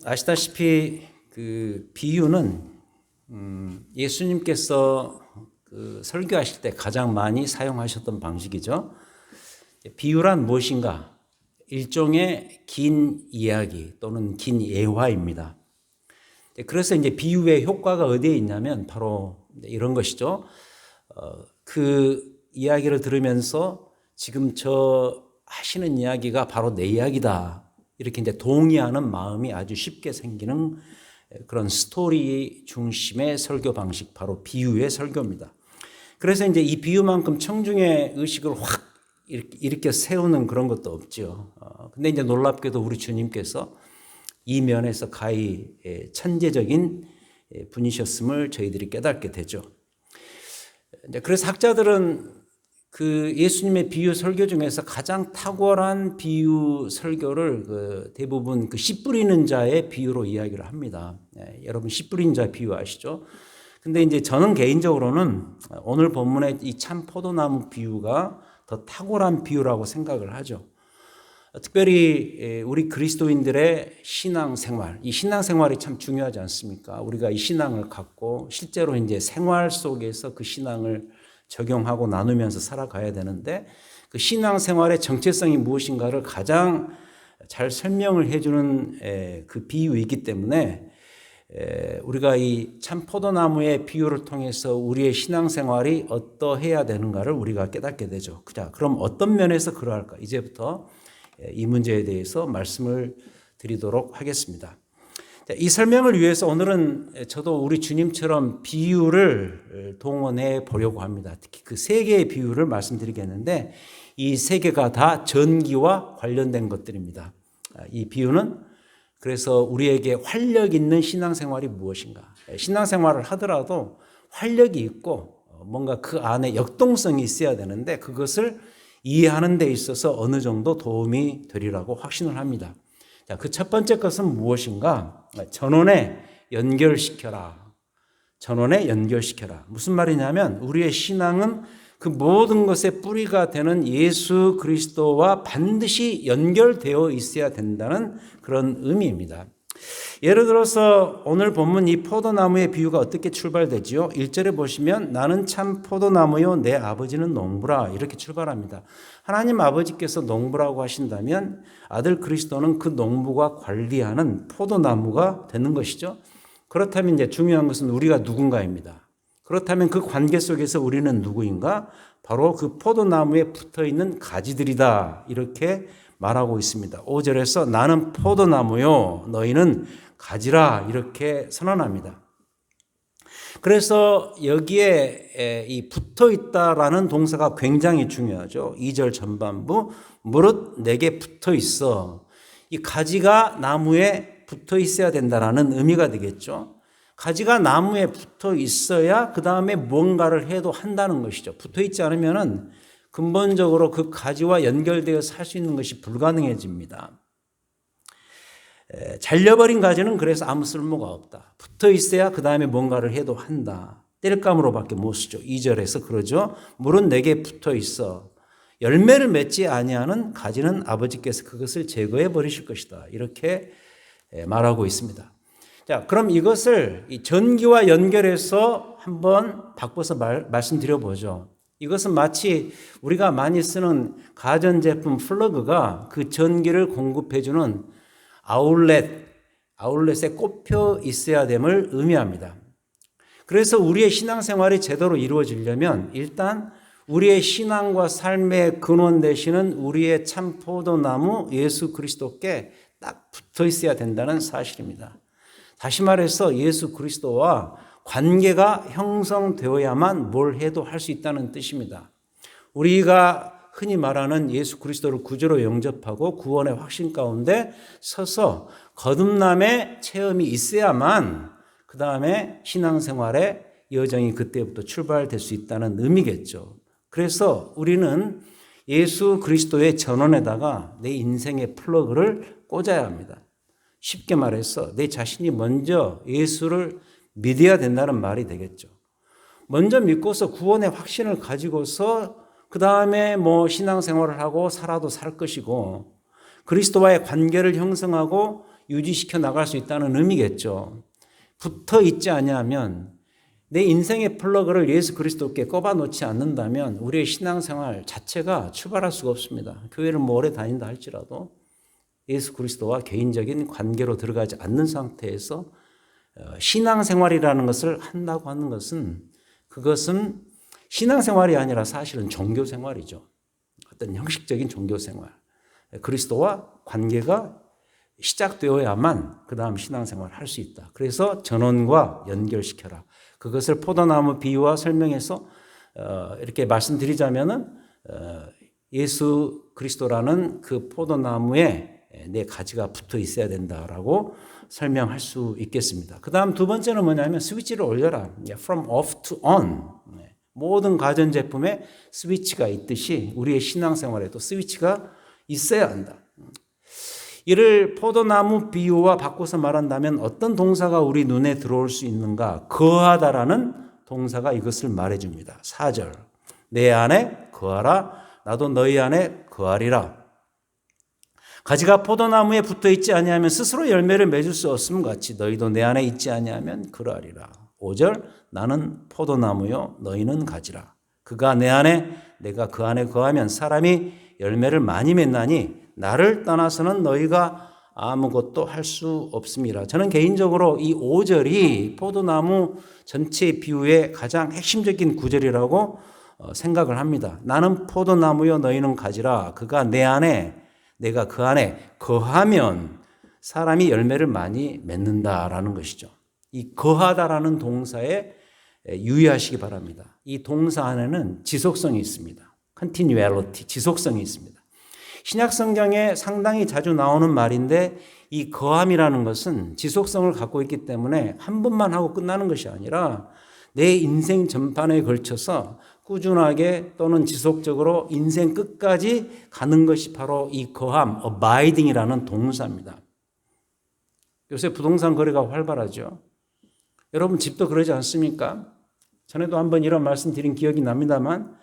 아시다시피 그 비유는 예수님께서 그 설교하실 때 가장 많이 사용하셨던 방식이죠. 비유란 무엇인가? 일종의 긴 이야기 또는 긴 예화입니다. 그래서 이제 비유의 효과가 어디에 있냐면 바로 이런 것이죠. 그 이야기를 들으면서 지금 저 하시는 이야기가 바로 내 이야기다. 이렇게 이제 동의하는 마음이 아주 쉽게 생기는 그런 스토리 중심의 설교 방식, 바로 비유의 설교입니다. 그래서 이제 이 비유만큼 청중의 의식을 확 일으켜 세우는 그런 것도 없죠. 근데 이제 놀랍게도 우리 주님께서 이 면에서 가히 천재적인 분이셨음을 저희들이 깨닫게 되죠. 그래서 학자들은 그 예수님의 비유 설교 중에서 가장 탁월한 비유 설교를 대부분 그 씨 뿌리는 자의 비유로 이야기를 합니다. 여러분 씨 뿌린 자 비유 아시죠? 근데 이제 저는 개인적으로는 오늘 본문의 이 참 포도나무 비유가 더 탁월한 비유라고 생각을 하죠. 특별히 우리 그리스도인들의 신앙생활, 이 신앙생활이 참 중요하지 않습니까? 우리가 이 신앙을 갖고 실제로 이제 생활 속에서 그 신앙을 적용하고 나누면서 살아가야 되는데 그 신앙생활의 정체성이 무엇인가를 가장 잘 설명을 해주는 그 비유이기 때문에 우리가 이 참 포도나무의 비유를 통해서 우리의 신앙생활이 어떠해야 되는가를 우리가 깨닫게 되죠. 그럼 어떤 면에서 그러할까? 이제부터 이 문제에 대해서 말씀을 드리도록 하겠습니다. 이 설명을 위해서 오늘은 저도 우리 주님처럼 비유를 동원해 보려고 합니다. 특히 그 세 개의 비유를 말씀드리겠는데 이 세 개가 다 전기와 관련된 것들입니다. 이 비유는 그래서 우리에게 활력 있는 신앙생활이 무엇인가? 신앙생활을 하더라도 활력이 있고 뭔가 그 안에 역동성이 있어야 되는데 그것을 이해하는 데 있어서 어느 정도 도움이 되리라고 확신을 합니다. 자, 그 첫 번째 것은 무엇인가? 전원에 연결시켜라. 전원에 연결시켜라. 무슨 말이냐면 우리의 신앙은 그 모든 것의 뿌리가 되는 예수 그리스도와 반드시 연결되어 있어야 된다는 그런 의미입니다. 예를 들어서 오늘 본문 이 포도나무의 비유가 어떻게 출발되지요? 1절에 보시면 나는 참 포도나무요 내 아버지는 농부라 이렇게 출발합니다. 하나님 아버지께서 농부라고 하신다면 아들 그리스도는 그 농부가 관리하는 포도나무가 되는 것이죠. 그렇다면 이제 중요한 것은 우리가 누군가입니다. 그렇다면 그 관계 속에서 우리는 누구인가? 바로 그 포도나무에 붙어있는 가지들이다 이렇게 말하고 있습니다. 5절에서 나는 포도나무요 너희는 가지라 이렇게 선언합니다. 그래서 여기에 이 붙어있다라는 동사가 굉장히 중요하죠. 2절 전반부 무릇 내게 붙어있어. 이 가지가 나무에 붙어있어야 된다라는 의미가 되겠죠. 가지가 나무에 붙어 있어야 그 다음에 뭔가를 해도 한다는 것이죠. 붙어 있지 않으면은 근본적으로 그 가지와 연결되어 살 수 있는 것이 불가능해집니다. 잘려버린 가지는 그래서 아무 쓸모가 없다. 붙어 있어야 그 다음에 뭔가를 해도 한다. 땔감으로밖에 못 쓰죠. 2절에서 그러죠. 물은 내게 붙어 있어. 열매를 맺지 아니하는 가지는 아버지께서 그것을 제거해 버리실 것이다. 이렇게 말하고 있습니다. 자, 그럼 이것을 이 전기와 연결해서 한번 바꿔서 말씀드려 보죠. 이것은 마치 우리가 많이 쓰는 가전제품 플러그가 그 전기를 공급해주는 아울렛에 꼽혀 있어야 됨을 의미합니다. 그래서 우리의 신앙생활이 제대로 이루어지려면 일단 우리의 신앙과 삶의 근원 되시는 우리의 참 포도나무 예수 그리스도께 딱 붙어 있어야 된다는 사실입니다. 다시 말해서 예수 그리스도와 관계가 형성되어야만 뭘 해도 할 수 있다는 뜻입니다. 우리가 흔히 말하는 예수 그리스도를 구주로 영접하고 구원의 확신 가운데 서서 거듭남의 체험이 있어야만 그 다음에 신앙생활의 여정이 그때부터 출발될 수 있다는 의미겠죠. 그래서 우리는 예수 그리스도의 전원에다가 내 인생의 플러그를 꽂아야 합니다. 쉽게 말해서 내 자신이 먼저 예수를 믿어야 된다는 말이 되겠죠. 먼저 믿고서 구원의 확신을 가지고서 그 다음에 신앙생활을 하고 살아도 살 것이고 그리스도와의 관계를 형성하고 유지시켜 나갈 수 있다는 의미겠죠. 붙어 있지 않냐면 내 인생의 플러그를 예수 그리스도께 꼽아 놓지 않는다면 우리의 신앙생활 자체가 출발할 수가 없습니다. 교회를 뭐 오래 다닌다 할지라도 예수 그리스도와 개인적인 관계로 들어가지 않는 상태에서 신앙생활이라는 것을 한다고 하는 것은 그것은 신앙생활이 아니라 사실은 종교생활이죠. 어떤 형식적인 종교생활. 그리스도와 관계가 시작되어야만 그 다음 신앙생활을 할 수 있다. 그래서 전원과 연결시켜라. 그것을 포도나무 비유와 설명해서 이렇게 말씀드리자면은 예수 그리스도라는 그 포도나무에 내 가지가 붙어 있어야 된다라고 설명할 수 있겠습니다. 그 다음 두 번째는 뭐냐면 스위치를 올려라. From off to on. 모든 가전제품에 스위치가 있듯이 우리의 신앙생활에도 스위치가 있어야 한다. 이를 포도나무 비유와 바꿔서 말한다면 어떤 동사가 우리 눈에 들어올 수 있는가? 거하다라는 동사가 이것을 말해줍니다. 4절. 내 안에 거하라. 나도 너희 안에 거하리라. 가지가 포도나무에 붙어 있지 아니하면 스스로 열매를 맺을 수 없음 같이 너희도 내 안에 있지 아니하면 그러하리라. 5절. 나는 포도나무요 너희는 가지라. 그가 내 안에 내가 그 안에 거하면 사람이 열매를 많이 맺나니 나를 떠나서는 너희가 아무것도 할 수 없습니다. 저는 개인적으로 이 5절이 포도나무 전체 비유의 가장 핵심적인 구절이라고 생각을 합니다. 나는 포도나무요 너희는 가지라. 그가 내 안에 내가 그 안에 거하면 사람이 열매를 많이 맺는다라는 것이죠. 이 거하다라는 동사에 유의하시기 바랍니다. 이 동사 안에는 지속성이 있습니다. continuality, 지속성이 있습니다. 신약 성경에 상당히 자주 나오는 말인데 이 거함이라는 것은 지속성을 갖고 있기 때문에 한 번만 하고 끝나는 것이 아니라 내 인생 전반에 걸쳐서 꾸준하게 또는 지속적으로 인생 끝까지 가는 것이 바로 이 거함, abiding이라는 동사입니다. 요새 부동산 거래가 활발하죠. 여러분 집도 그러지 않습니까? 전에도 한번 이런 말씀 드린 기억이 납니다만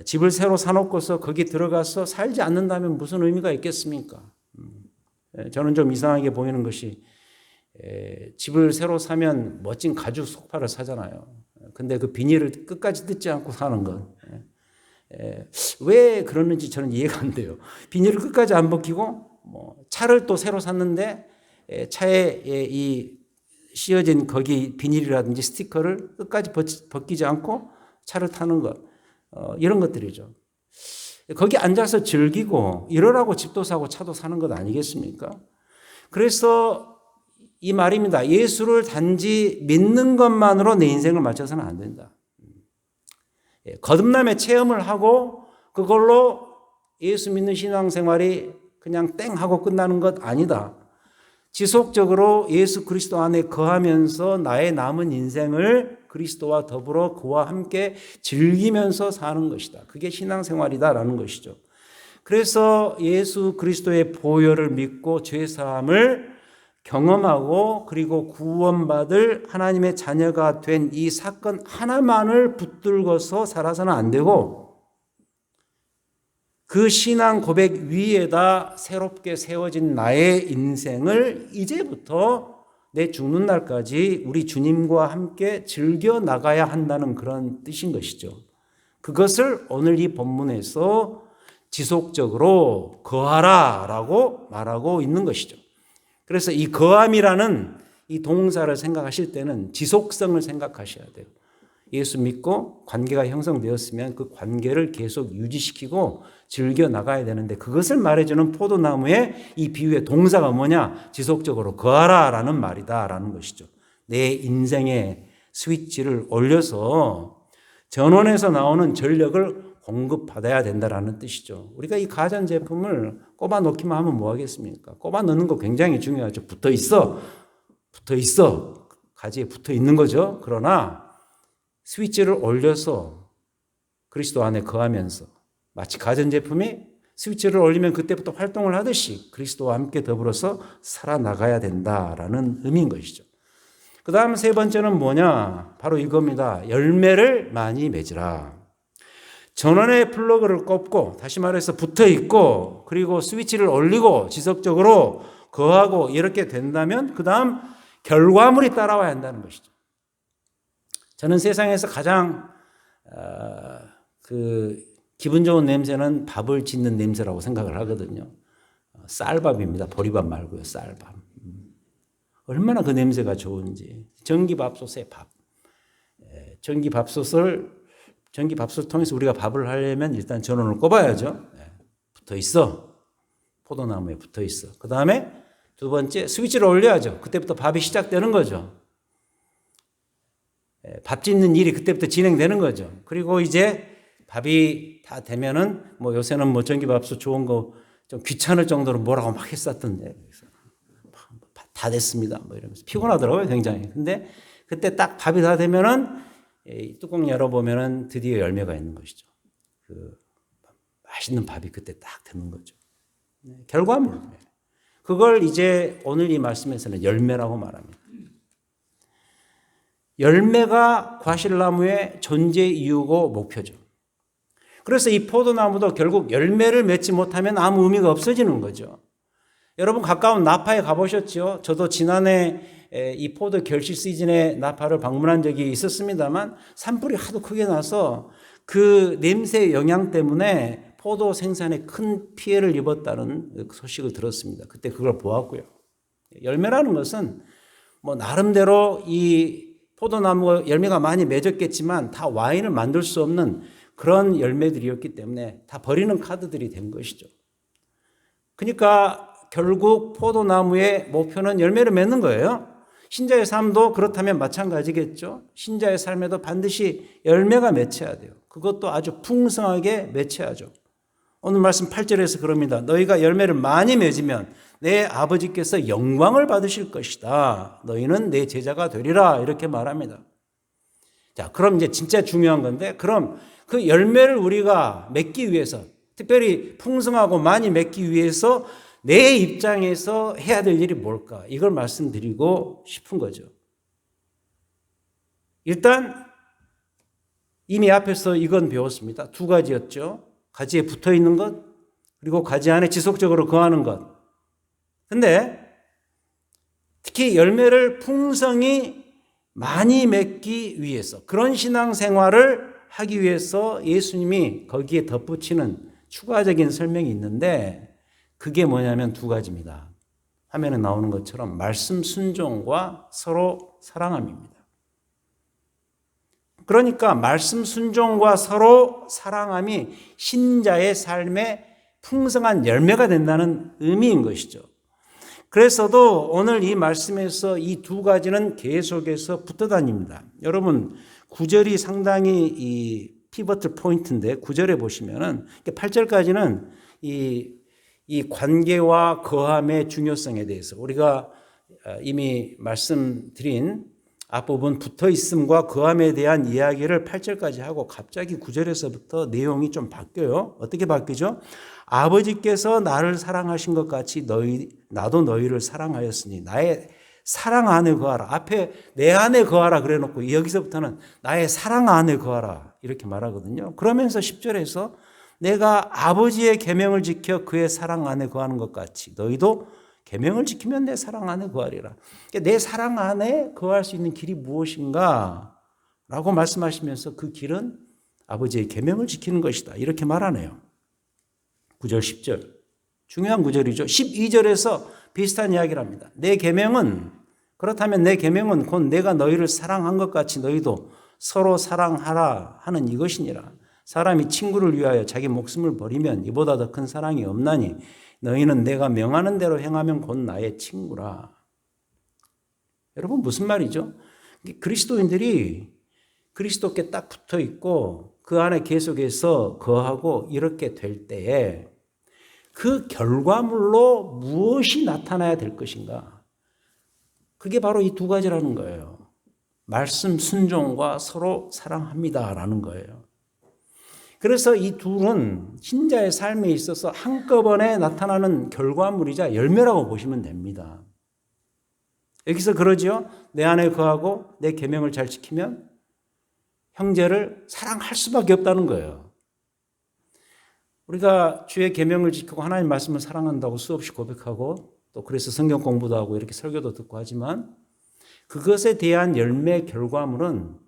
집을 새로 사놓고서 거기 들어가서 살지 않는다면 무슨 의미가 있겠습니까? 저는 좀 이상하게 보이는 것이 집을 새로 사면 멋진 가죽 소파를 사잖아요. 근데 그 비닐을 끝까지 뜯지 않고 사는 것. 왜 그러는지 저는 이해가 안 돼요. 비닐을 끝까지 안 벗기고 차를 또 새로 샀는데 차에 이 씌어진 거기 비닐이라든지 스티커를 끝까지 벗기지 않고 차를 타는 것. 이런 것들이죠. 거기 앉아서 즐기고 이러라고 집도 사고 차도 사는 것 아니겠습니까? 그래서 이 말입니다. 예수를 단지 믿는 것만으로 내 인생을 맞춰서는 안 된다. 거듭남의 체험을 하고 그걸로 예수 믿는 신앙생활이 그냥 땡 하고 끝나는 것 아니다. 지속적으로 예수 그리스도 안에 거하면서 나의 남은 인생을 그리스도와 더불어 그와 함께 즐기면서 사는 것이다. 그게 신앙생활이다라는 것이죠. 그래서 예수 그리스도의 보혈을 믿고 죄사함을 경험하고 그리고 구원받을 하나님의 자녀가 된 이 사건 하나만을 붙들고서 살아서는 안 되고 그 신앙 고백 위에다 새롭게 세워진 나의 인생을 이제부터 내 죽는 날까지 우리 주님과 함께 즐겨 나가야 한다는 그런 뜻인 것이죠. 그것을 오늘 이 본문에서 지속적으로 거하라라고 말하고 있는 것이죠. 그래서 이 거함이라는 이 동사를 생각하실 때는 지속성을 생각하셔야 돼요. 예수 믿고 관계가 형성되었으면 그 관계를 계속 유지시키고 즐겨 나가야 되는데 그것을 말해주는 포도나무의 이 비유의 동사가 뭐냐? 지속적으로 거하라라는 말이다라는 것이죠. 내 인생의 스위치를 올려서 전원에서 나오는 전력을 공급받아야 된다라는 뜻이죠. 우리가 이 가전제품을 꼽아 놓기만 하면 뭐 하겠습니까? 꼽아 넣는 거 굉장히 중요하죠. 붙어 있어. 가지에 붙어 있는 거죠. 그러나 스위치를 올려서 그리스도 안에 거하면서 마치 가전제품이 스위치를 올리면 그때부터 활동을 하듯이 그리스도와 함께 더불어서 살아나가야 된다라는 의미인 것이죠. 그 다음 세 번째는 뭐냐? 바로 이겁니다. 열매를 많이 맺으라. 전원의 플러그를 꼽고 다시 말해서 붙어 있고 그리고 스위치를 올리고 지속적으로 거하고 이렇게 된다면 그 다음 결과물이 따라와야 한다는 것이죠. 저는 세상에서 가장 기분 좋은 냄새는 밥을 짓는 냄새라고 생각을 하거든요. 쌀밥입니다. 보리밥 말고요. 쌀밥. 얼마나 그 냄새가 좋은지. 전기밥솥의 밥. 전기밥솥을 통해서 우리가 밥을 하려면 일단 전원을 꼽아야죠. 붙어 있어. 포도나무에 붙어 있어. 그 다음에 두 번째 스위치를 올려야죠. 그때부터 밥이 시작되는 거죠. 밥 짓는 일이 그때부터 진행되는 거죠. 그리고 이제 밥이 다 되면은 요새는 전기밥솥 좋은 거 좀 귀찮을 정도로 뭐라고 막 했었던데 다 됐습니다. 이러면서 피곤하더라고요, 굉장히. 근데 그때 딱 밥이 다 되면은 뚜껑 열어보면은 드디어 열매가 있는 것이죠. 맛있는 밥이 그때 딱 되는 거죠. 결과물. 그걸 이제 오늘 이 말씀에서는 열매라고 말합니다. 열매가 과실나무의 존재 이유고 목표죠. 그래서 이 포도나무도 결국 열매를 맺지 못하면 아무 의미가 없어지는 거죠. 여러분 가까운 나파에 가보셨죠? 저도 지난해 이 포도 결실 시즌에 나파를 방문한 적이 있었습니다만 산불이 하도 크게 나서 그 냄새 영향 때문에 포도 생산에 큰 피해를 입었다는 소식을 들었습니다. 그때 그걸 보았고요. 열매라는 것은 나름대로 이 포도나무가 열매가 많이 맺었겠지만 다 와인을 만들 수 없는 그런 열매들이었기 때문에 다 버리는 카드들이 된 것이죠. 그러니까 결국 포도나무의 목표는 열매를 맺는 거예요. 신자의 삶도 그렇다면 마찬가지겠죠. 신자의 삶에도 반드시 열매가 맺혀야 돼요. 그것도 아주 풍성하게 맺혀야죠. 오늘 말씀 8절에서 그럽니다. 너희가 열매를 많이 맺으면 내 아버지께서 영광을 받으실 것이다. 너희는 내 제자가 되리라. 이렇게 말합니다. 자, 그럼 이제 진짜 중요한 건데, 그럼 그 열매를 우리가 맺기 위해서, 특별히 풍성하고 많이 맺기 위해서 내 입장에서 해야 될 일이 뭘까? 이걸 말씀드리고 싶은 거죠. 일단 이미 앞에서 이건 배웠습니다. 두 가지였죠. 가지에 붙어 있는 것, 그리고 가지 안에 지속적으로 거하는 것. 근데 특히 열매를 풍성히 많이 맺기 위해서, 그런 신앙생활을 하기 위해서 예수님이 거기에 덧붙이는 추가적인 설명이 있는데, 그게 뭐냐면 두 가지입니다. 화면에 나오는 것처럼 말씀 순종과 서로 사랑함입니다. 그러니까 말씀 순종과 서로 사랑함이 신자의 삶에 풍성한 열매가 된다는 의미인 것이죠. 그래서도 오늘 이 말씀에서 이 두 가지는 계속해서 붙어 다닙니다. 여러분 9절이 상당히 이 피버트 포인트인데 9절에 보시면은 8절까지는 이 관계와 거함의 중요성에 대해서 우리가 이미 말씀드린 앞부분 붙어있음과 거함에 대한 이야기를 8절까지 하고 갑자기 9절에서부터 내용이 좀 바뀌어요. 어떻게 바뀌죠? 아버지께서 나를 사랑하신 것 같이 나도 너희를 사랑하였으니 나의 사랑 안에 거하라. 앞에 내 안에 거하라 그래 놓고 여기서부터는 나의 사랑 안에 거하라 이렇게 말하거든요. 그러면서 10절에서 내가 아버지의 계명을 지켜 그의 사랑 안에 거하는 것 같이 너희도 계명을 지키면 내 사랑 안에 거하리라. 내 사랑 안에 거할 수 있는 길이 무엇인가? 라고 말씀하시면서 그 길은 아버지의 계명을 지키는 것이다. 이렇게 말하네요. 9절, 10절. 중요한 구절이죠. 12절에서 비슷한 이야기를 합니다. 내 계명은 그렇다면 내 계명은 곧 내가 너희를 사랑한 것 같이 너희도 서로 사랑하라 하는 이것이니라. 사람이 친구를 위하여 자기 목숨을 버리면 이보다 더 큰 사랑이 없나니 너희는 내가 명하는 대로 행하면 곧 나의 친구라. 여러분 무슨 말이죠? 그리스도인들이 그리스도께 딱 붙어 있고 그 안에 계속해서 거하고 이렇게 될 때에 그 결과물로 무엇이 나타나야 될 것인가? 그게 바로 이 두 가지라는 거예요. 말씀 순종과 서로 사랑합니다라는 거예요. 그래서 이 둘은 신자의 삶에 있어서 한꺼번에 나타나는 결과물이자 열매라고 보시면 됩니다. 여기서 그러죠. 내 안에 거하고 내 계명을 잘 지키면 형제를 사랑할 수밖에 없다는 거예요. 우리가 주의 계명을 지키고 하나님 말씀을 사랑한다고 수없이 고백하고 또 그래서 성경 공부도 하고 이렇게 설교도 듣고 하지만 그것에 대한 열매 결과물은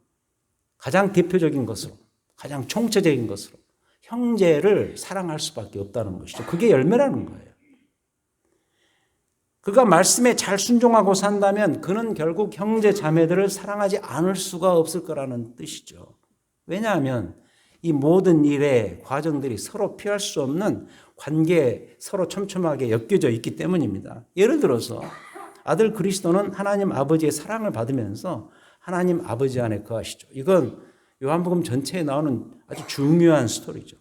가장 대표적인 것으로, 가장 총체적인 것으로 형제를 사랑할 수밖에 없다는 것이죠. 그게 열매라는 거예요. 그가 말씀에 잘 순종하고 산다면 그는 결국 형제 자매들을 사랑하지 않을 수가 없을 거라는 뜻이죠. 왜냐하면 이 모든 일의 과정들이 서로 피할 수 없는 관계에 서로 촘촘하게 엮여져 있기 때문입니다. 예를 들어서 아들 그리스도는 하나님 아버지의 사랑을 받으면서 하나님 아버지 안에 거하시죠. 이건 요한복음 전체에 나오는 아주 중요한 스토리죠.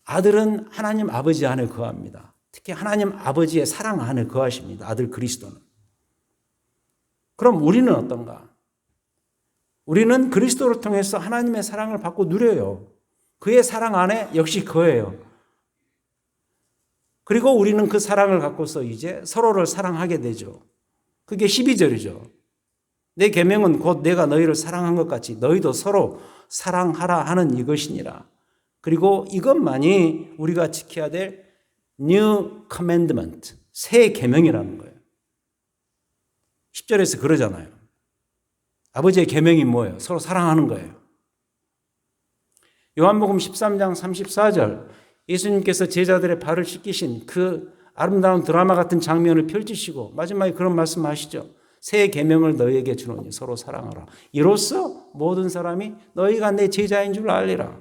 아들은 하나님 아버지 안에 거합니다. 특히 하나님 아버지의 사랑 안에 거하십니다. 아들 그리스도는. 그럼 우리는 어떤가? 우리는 그리스도를 통해서 하나님의 사랑을 받고 누려요. 그의 사랑 안에 역시 거해요. 그리고 우리는 그 사랑을 갖고서 이제 서로를 사랑하게 되죠. 그게 12절이죠. 내 계명은 곧 내가 너희를 사랑한 것 같이 너희도 서로 사랑하라 하는 이것이니라. 그리고 이것만이 우리가 지켜야 될 New Commandment, 새 계명이라는 거예요. 10절에서 그러잖아요. 아버지의 계명이 뭐예요? 서로 사랑하는 거예요. 요한복음 13장 34절 예수님께서 제자들의 발을 씻기신 그 아름다운 드라마 같은 장면을 펼치시고 마지막에 그런 말씀하시죠. 새 계명을 너희에게 주노니 서로 사랑하라. 이로써 모든 사람이 너희가 내 제자인 줄 알리라.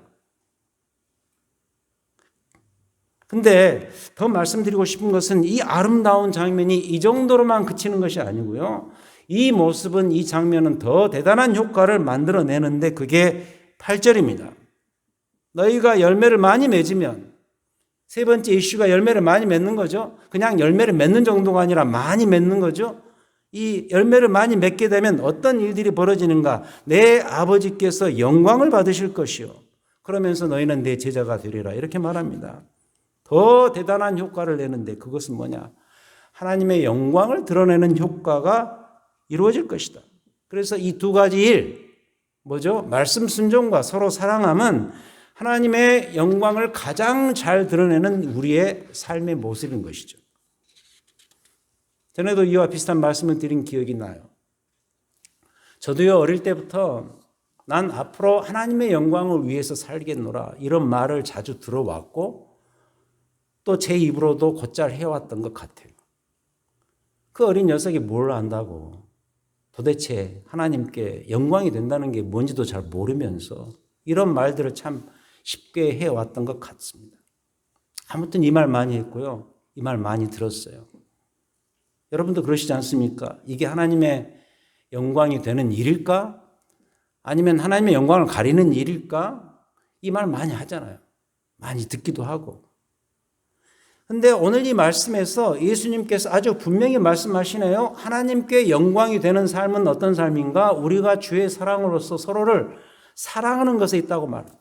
근데 더 말씀드리고 싶은 것은 이 아름다운 장면이 이 정도로만 그치는 것이 아니고요. 이 모습은, 이 장면은 더 대단한 효과를 만들어내는데 그게 8절입니다. 너희가 열매를 많이 맺으면, 세 번째 이슈가 열매를 많이 맺는 거죠. 그냥 열매를 맺는 정도가 아니라 많이 맺는 거죠. 이 열매를 많이 맺게 되면 어떤 일들이 벌어지는가? 내 아버지께서 영광을 받으실 것이요. 그러면서 너희는 내 제자가 되리라. 이렇게 말합니다. 더 대단한 효과를 내는데 그것은 뭐냐? 하나님의 영광을 드러내는 효과가 이루어질 것이다. 그래서 이 두 가지 일, 뭐죠? 말씀 순종과 서로 사랑함은 하나님의 영광을 가장 잘 드러내는 우리의 삶의 모습인 것이죠. 전에도 이와 비슷한 말씀을 드린 기억이 나요. 저도요, 어릴 때부터 난 앞으로 하나님의 영광을 위해서 살겠노라 이런 말을 자주 들어왔고 또 제 입으로도 곧잘 해왔던 것 같아요. 그 어린 녀석이 뭘 안다고 도대체 하나님께 영광이 된다는 게 뭔지도 잘 모르면서 이런 말들을 참 쉽게 해왔던 것 같습니다. 아무튼 이 말 많이 했고요. 이 말 많이 들었어요. 여러분도 그러시지 않습니까? 이게 하나님의 영광이 되는 일일까? 아니면 하나님의 영광을 가리는 일일까? 이 말 많이 하잖아요. 많이 듣기도 하고. 근데 오늘 이 말씀에서 예수님께서 아주 분명히 말씀하시네요. 하나님께 영광이 되는 삶은 어떤 삶인가? 우리가 주의 사랑으로서 서로를 사랑하는 것에 있다고 말합니다.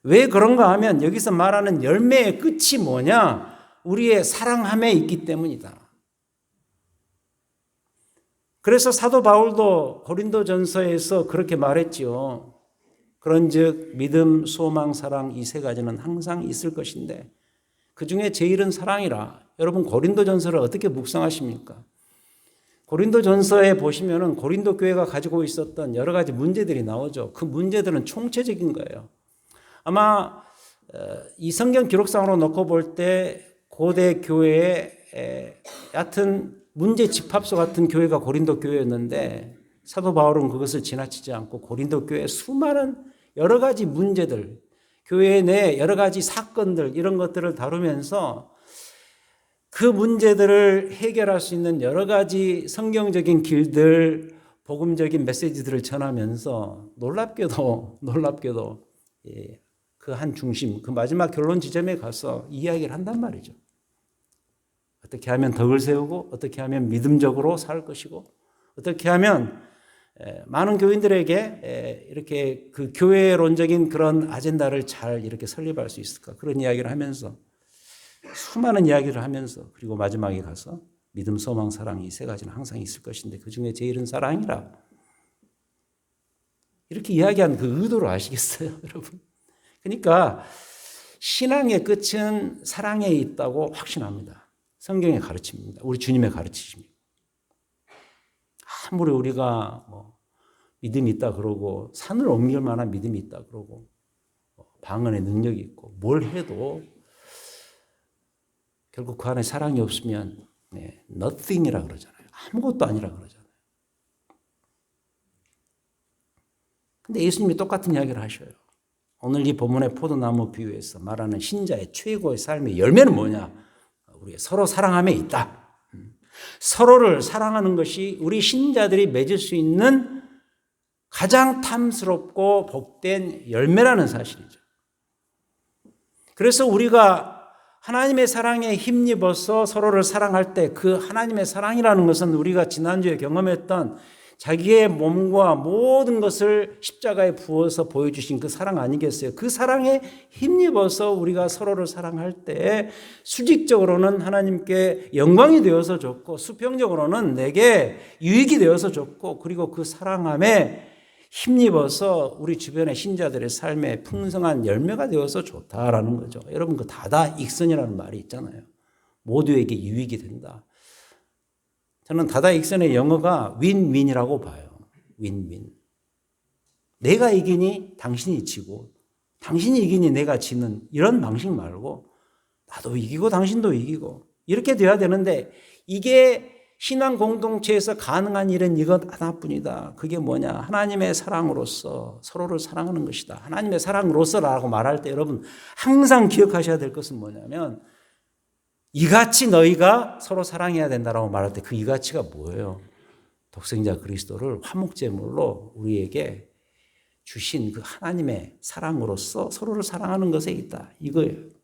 왜 그런가 하면 여기서 말하는 열매의 끝이 뭐냐? 우리의 사랑함에 있기 때문이다. 그래서 사도 바울도 고린도전서에서 그렇게 말했지요. 그런즉 믿음, 소망, 사랑 이 세 가지는 항상 있을 것인데 그 중에 제일은 사랑이라. 여러분 고린도전서를 어떻게 묵상하십니까? 고린도전서에 보시면은 고린도 교회가 가지고 있었던 여러 가지 문제들이 나오죠. 그 문제들은 총체적인 거예요. 아마 이 성경 기록상으로 놓고 볼 때 고대 교회의 얕은 문제 집합소 같은 교회가 고린도 교회였는데 사도 바울은 그것을 지나치지 않고 고린도 교회의 수많은 여러 가지 문제들, 교회 내 여러 가지 사건들 이런 것들을 다루면서 그 문제들을 해결할 수 있는 여러 가지 성경적인 길들, 복음적인 메시지들을 전하면서 놀랍게도 그 한 중심, 그 마지막 결론 지점에 가서 이야기를 한단 말이죠. 어떻게 하면 덕을 세우고 어떻게 하면 믿음적으로 살 것이고 어떻게 하면 많은 교인들에게 이렇게 그 교회론적인 그런 아젠다를 잘 이렇게 설립할 수 있을까? 그런 이야기를 하면서 수많은 이야기를 하면서 그리고 마지막에 가서 믿음, 소망, 사랑 이 세 가지는 항상 있을 것인데 그 중에 제일은 사랑이라. 이렇게 이야기한 그 의도를 아시겠어요, 여러분? 그러니까 신앙의 끝은 사랑에 있다고 확신합니다. 성경의 가르침입니다. 우리 주님의 가르치십니다. 아무리 우리가 믿음이 있다 그러고 산을 옮길 만한 믿음이 있다 그러고 방언의 능력이 있고 뭘 해도 결국 그 안에 사랑이 없으면 nothing이라 그러잖아요. 아무것도 아니라 그러잖아요. 근데 예수님이 똑같은 이야기를 하셔요. 오늘 이 본문의 포도나무 비유에서 말하는 신자의 최고의 삶의 열매는 뭐냐? 우리 서로 사랑함에 있다. 서로를 사랑하는 것이 우리 신자들이 맺을 수 있는 가장 탐스럽고 복된 열매라는 사실이죠. 그래서 우리가 하나님의 사랑에 힘입어서 서로를 사랑할 때 그 하나님의 사랑이라는 것은 우리가 지난주에 경험했던 자기의 몸과 모든 것을 십자가에 부어서 보여주신 그 사랑 아니겠어요? 그 사랑에 힘입어서 우리가 서로를 사랑할 때 수직적으로는 하나님께 영광이 되어서 좋고 수평적으로는 내게 유익이 되어서 좋고 그리고 그 사랑함에 힘입어서 우리 주변의 신자들의 삶에 풍성한 열매가 되어서 좋다라는 거죠. 여러분 그 다다익선이라는 말이 있잖아요. 모두에게 유익이 된다. 저는 다다익선의 영어가 윈윈이라고 봐요. 윈윈. 내가 이기니 당신이 지고 당신이 이기니 내가 지는 이런 방식 말고 나도 이기고 당신도 이기고 이렇게 돼야 되는데 이게 신앙 공동체에서 가능한 일은 이것 하나뿐이다. 그게 뭐냐? 하나님의 사랑으로서 서로를 사랑하는 것이다. 하나님의 사랑으로서라고 말할 때 여러분 항상 기억하셔야 될 것은 뭐냐면 이같이 너희가 서로 사랑해야 된다라고 말할 때 그 이같이가 뭐예요? 독생자 그리스도를 화목제물로 우리에게 주신 그 하나님의 사랑으로서 서로를 사랑하는 것에 있다. 이거예요.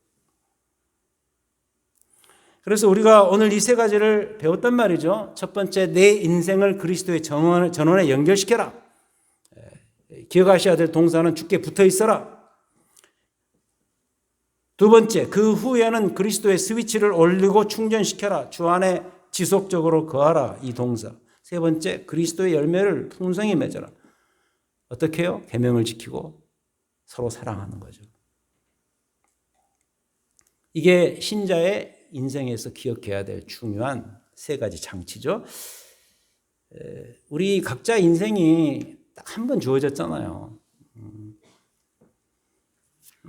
그래서 우리가 오늘 이 세 가지를 배웠단 말이죠. 첫 번째, 내 인생을 그리스도의 전원에 연결시켜라. 기억하셔야 될 동사는 주께 붙어 있어라. 두 번째, 그 후에는 그리스도의 스위치를 올리고 충전시켜라. 주 안에 지속적으로 거하라. 이 동사. 세 번째, 그리스도의 열매를 풍성히 맺어라. 어떻게 해요? 계명을 지키고 서로 사랑하는 거죠. 이게 신자의 인생에서 기억해야 될 중요한 세 가지 장치죠. 우리 각자 인생이 딱 한 번 주어졌잖아요.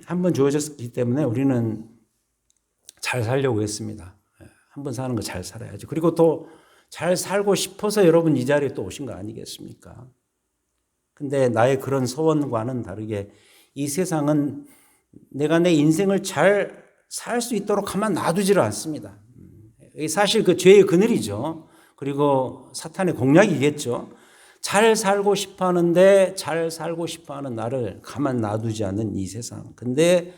한 번 주어졌기 때문에 우리는 잘 살려고 했습니다. 한 번 사는 거 잘 살아야지. 그리고 또 잘 살고 싶어서 여러분 이 자리에 또 오신 거 아니겠습니까? 근데 나의 그런 소원과는 다르게 이 세상은 내가 내 인생을 잘 살 수 있도록 가만 놔두지를 않습니다. 사실 그 죄의 그늘이죠. 그리고 사탄의 공략이겠죠. 잘 살고 싶어 하는데 잘 살고 싶어 하는 나를 가만 놔두지 않는 이 세상. 근데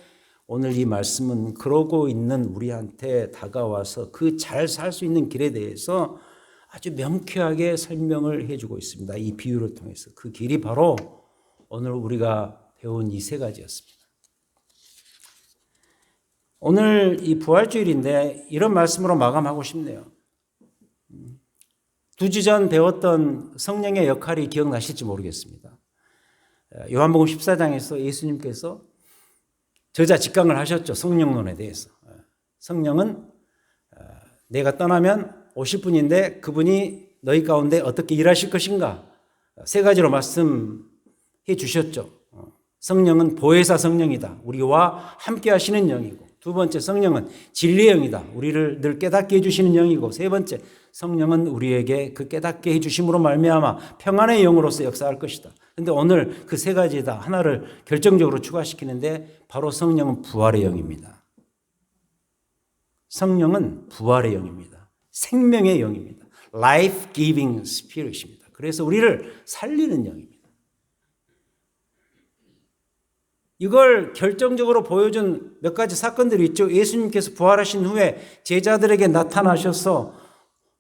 오늘 이 말씀은 그러고 있는 우리한테 다가와서 그 잘 살 수 있는 길에 대해서 아주 명쾌하게 설명을 해주고 있습니다. 이 비유를 통해서. 그 길이 바로 오늘 우리가 배운 이 세 가지였습니다. 오늘 이 부활주일인데 이런 말씀으로 마감하고 싶네요. 2주 전 배웠던 성령의 역할이 기억나실지 모르겠습니다. 요한복음 14장에서 예수님께서 저자 직강을 하셨죠. 성령론에 대해서. 성령은 내가 떠나면 오실 분인데 그분이 너희 가운데 어떻게 일하실 것인가? 세 가지로 말씀해 주셨죠. 성령은 보혜사 성령이다. 우리와 함께 하시는 영이고. 두 번째, 성령은 진리의 영이다. 우리를 늘 깨닫게 해주시는 영이고. 세 번째, 성령은 우리에게 그 깨닫게 해주심으로 말미암아 평안의 영으로서 역사할 것이다. 그런데 오늘 그 세 가지다 하나를 결정적으로 추가시키는데 바로 성령은 부활의 영입니다. 성령은 부활의 영입니다. 생명의 영입니다. Life-giving Spirit입니다. 그래서 우리를 살리는 영입니다. 이걸 결정적으로 보여준 몇 가지 사건들이 있죠. 예수님께서 부활하신 후에 제자들에게 나타나셔서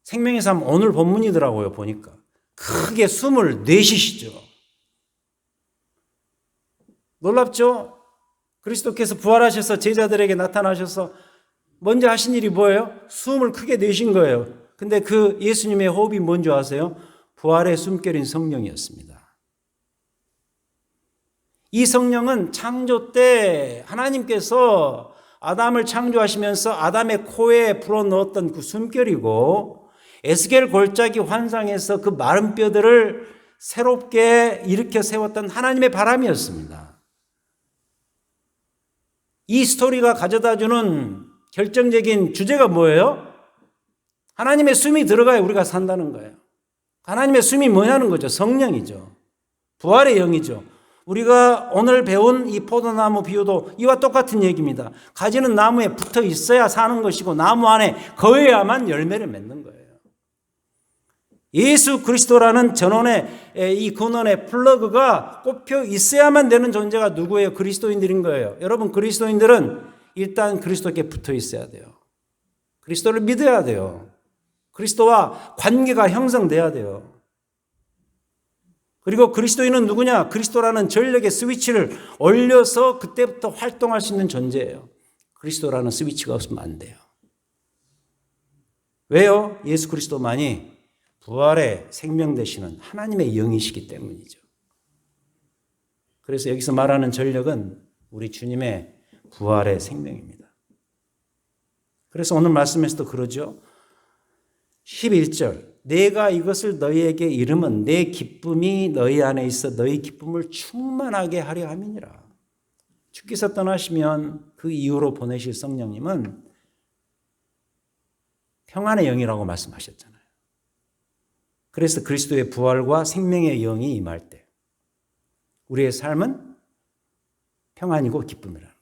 생명의 삶 오늘 본문이더라고요. 보니까 크게 숨을 내쉬시죠. 놀랍죠? 그리스도께서 부활하셔서 제자들에게 나타나셔서 먼저 하신 일이 뭐예요? 숨을 크게 내쉰 거예요. 근데 그 예수님의 호흡이 뭔지 아세요? 부활의 숨결인 성령이었습니다. 이 성령은 창조 때 하나님께서 아담을 창조하시면서 아담의 코에 불어넣었던 그 숨결이고, 에스겔 골짜기 환상에서 그 마른 뼈들을 새롭게 일으켜 세웠던 하나님의 바람이었습니다. 이 스토리가 가져다주는 결정적인 주제가 뭐예요? 하나님의 숨이 들어가야 우리가 산다는 거예요. 하나님의 숨이 뭐냐는 거죠? 성령이죠. 부활의 영이죠. 우리가 오늘 배운 이 포도나무 비유도 이와 똑같은 얘기입니다. 가지는 나무에 붙어 있어야 사는 것이고 나무 안에 거해야만 열매를 맺는 거예요. 예수 그리스도라는 전원의 이 근원의 플러그가 꼽혀 있어야만 되는 존재가 누구예요? 그리스도인들인 거예요. 여러분, 그리스도인들은 일단 그리스도께 붙어 있어야 돼요. 그리스도를 믿어야 돼요. 그리스도와 관계가 형성돼야 돼요. 그리고 그리스도인은 누구냐? 그리스도라는 전력의 스위치를 올려서 그때부터 활동할 수 있는 존재예요. 그리스도라는 스위치가 없으면 안 돼요. 왜요? 예수 그리스도만이 부활의 생명 되시는 하나님의 영이시기 때문이죠. 그래서 여기서 말하는 전력은 우리 주님의 부활의 생명입니다. 그래서 오늘 말씀에서도 그러죠. 11절, 내가 이것을 너희에게 이름은 내 기쁨이 너희 안에 있어 너희 기쁨을 충만하게 하려 함이니라. 주께서 떠나시면 그 이후로 보내실 성령님은 평안의 영이라고 말씀하셨잖아요. 그래서 그리스도의 부활과 생명의 영이 임할 때 우리의 삶은 평안이고 기쁨이라는 거예요.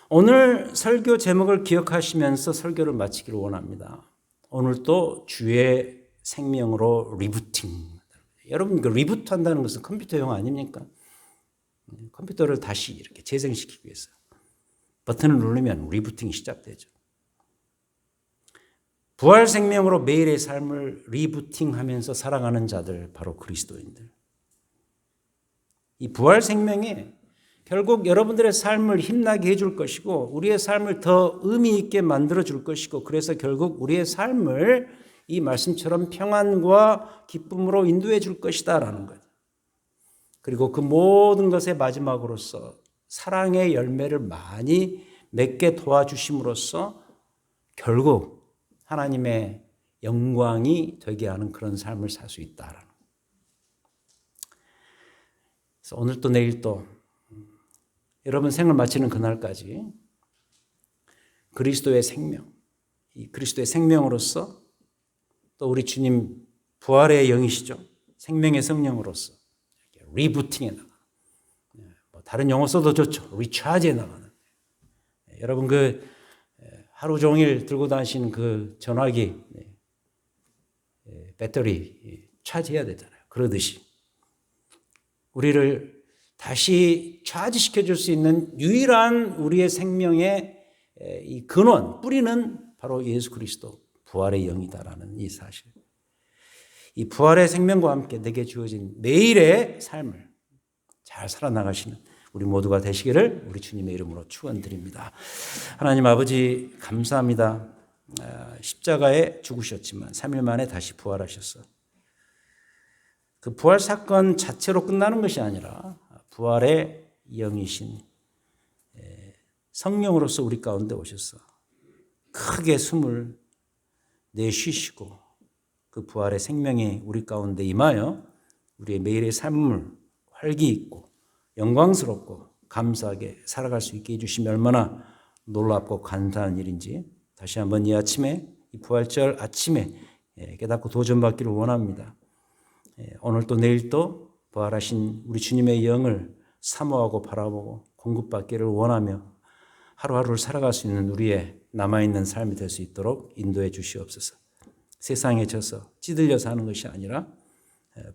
오늘 설교 제목을 기억하시면서 설교를 마치기를 원합니다. 오늘도 주의 생명으로 리부팅. 여러분, 그 리부트 한다는 것은 컴퓨터 용어 아닙니까? 컴퓨터를 다시 이렇게 재생시키기 위해서 버튼을 누르면 리부팅이 시작되죠. 부활 생명으로 매일의 삶을 리부팅하면서 살아가는 자들, 바로 그리스도인들. 이 부활 생명이 결국 여러분들의 삶을 힘나게 해줄 것이고 우리의 삶을 더 의미 있게 만들어줄 것이고, 그래서 결국 우리의 삶을 이 말씀처럼 평안과 기쁨으로 인도해 줄 것이다라는 거죠. 그리고 그 모든 것의 마지막으로서 사랑의 열매를 많이 맺게 도와주심으로써 결국 하나님의 영광이 되게 하는 그런 삶을 살 수 있다라는 거예요. 그래서 오늘 또 내일 또 여러분 생을 마치는 그날까지 그리스도의 생명, 이 그리스도의 생명으로서 또 우리 주님 부활의 영이시죠. 생명의 성령으로서 리부팅에 나가는, 다른 용어 써도 좋죠. 리차지에 나가는. 여러분 그 하루 종일 들고 다니시는 그 전화기 배터리 차지해야 되잖아요. 그러듯이 우리를 다시 차지시켜 줄 수 있는 유일한 우리의 생명의 이 근원, 뿌리는 바로 예수 그리스도 부활의 영이다라는 이 사실. 이 부활의 생명과 함께 내게 주어진 매일의 삶을 잘 살아나가시는 우리 모두가 되시기를 우리 주님의 이름으로 축원드립니다. 하나님 아버지 감사합니다. 십자가에 죽으셨지만 3일 만에 다시 부활하셨어. 그 부활 사건 자체로 끝나는 것이 아니라 부활의 영이신 성령으로서 우리 가운데 오셔서 크게 숨을 내쉬시고 그 부활의 생명이 우리 가운데 임하여 우리의 매일의 삶을 활기 있고 영광스럽고 감사하게 살아갈 수 있게 해주시면 얼마나 놀랍고 감사한 일인지 다시 한번 이 아침에, 이 부활절 아침에 깨닫고 도전받기를 원합니다. 오늘 또 내일 또 부활하신 우리 주님의 영을 사모하고 바라보고 공급받기를 원하며 하루하루를 살아갈 수 있는 우리의 남아있는 삶이 될 수 있도록 인도해 주시옵소서. 세상에 져서 찌들려 사는 것이 아니라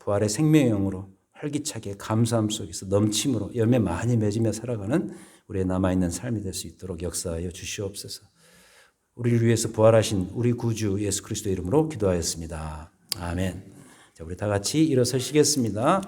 부활의 생명의 영으로 활기차게 감사함 속에서 넘침으로 열매 많이 맺으며 살아가는 우리의 남아있는 삶이 될 수 있도록 역사하여 주시옵소서. 우리를 위해서 부활하신 우리 구주 예수 그리스도 이름으로 기도하였습니다. 아멘. 자, 우리 다 같이 일어서시겠습니다.